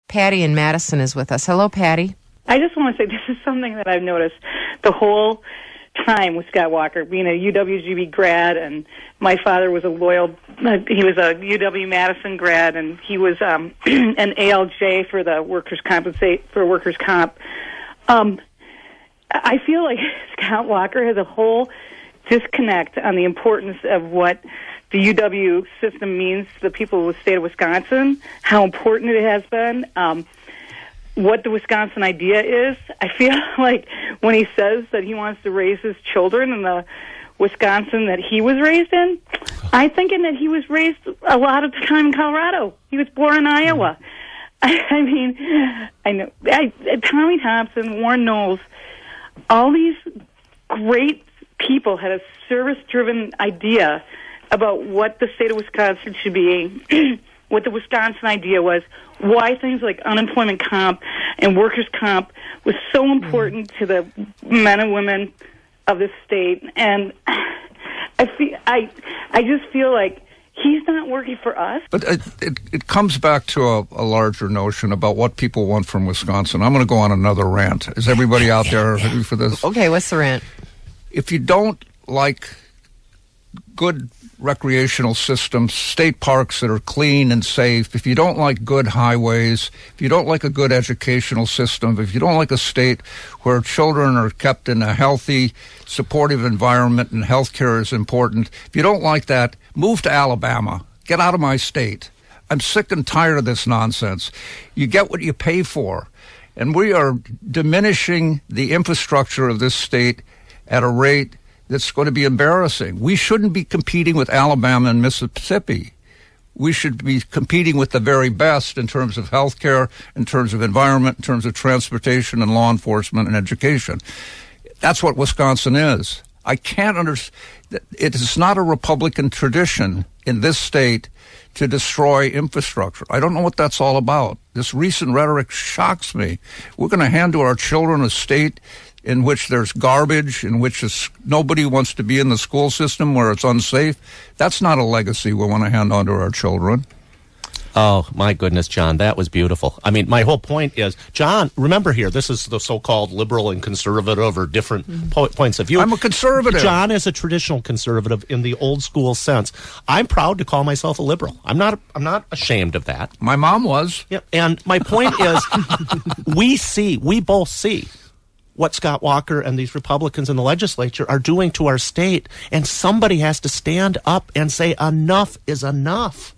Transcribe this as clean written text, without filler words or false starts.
Patty in Madison is with us. Hello, Patty. I just want to say this is something that I've noticed the whole time with Scott Walker, being a UWGB grad, and my father was he was a UW-Madison grad, and he was an ALJ for the workers' comp. I feel like Scott Walker has a whole disconnect on the importance of what the UW system means to the people of the state of Wisconsin, how important it has been, what the Wisconsin idea is. I feel like when he says that he wants to raise his children in the Wisconsin that he was raised in, I'm thinking that he was raised a lot of the time in Colorado. He was born in Iowa. I mean, I know Tommy Thompson, Warren Knowles, all these great people had a service-driven idea about what the state of Wisconsin should be, what the Wisconsin idea was, why things like unemployment comp and workers' comp was so important to the men and women of this state. And I just feel like he's not working for us. But it comes back to a larger notion about what people want from Wisconsin. I'm going to go on another rant. Is everybody out there ready for this? Okay, what's the rant? If you don't like good recreational systems, state parks that are clean and safe, if you don't like good highways, if you don't like a good educational system, if you don't like a state where children are kept in a healthy, supportive environment and health care is important, if you don't like that, move to Alabama. Get out of my state. I'm sick and tired of this nonsense. You get what you pay for. And we are diminishing the infrastructure of this state at a rate that's going to be embarrassing. We shouldn't be competing with Alabama and Mississippi. We should be competing with the very best in terms of health care, in terms of environment, in terms of transportation and law enforcement and education. That's what Wisconsin is. I can't understand. It is not a Republican tradition in this state to destroy infrastructure. I don't know what that's all about. This recent rhetoric shocks me. We're going to hand to our children a state in which there's garbage, in which nobody wants to be in the school system, where it's unsafe. That's not a legacy we want to hand on to our children. Oh, my goodness, John, that was beautiful. I mean, my whole point is, John, remember here, this is the so-called liberal and conservative or different points of view. I'm a conservative. John is a traditional conservative in the old school sense. I'm proud to call myself a liberal. I'm not ashamed of that. My mom was. Yeah, and my point is, we both see what Scott Walker and these Republicans in the legislature are doing to our state, and somebody has to stand up and say enough is enough.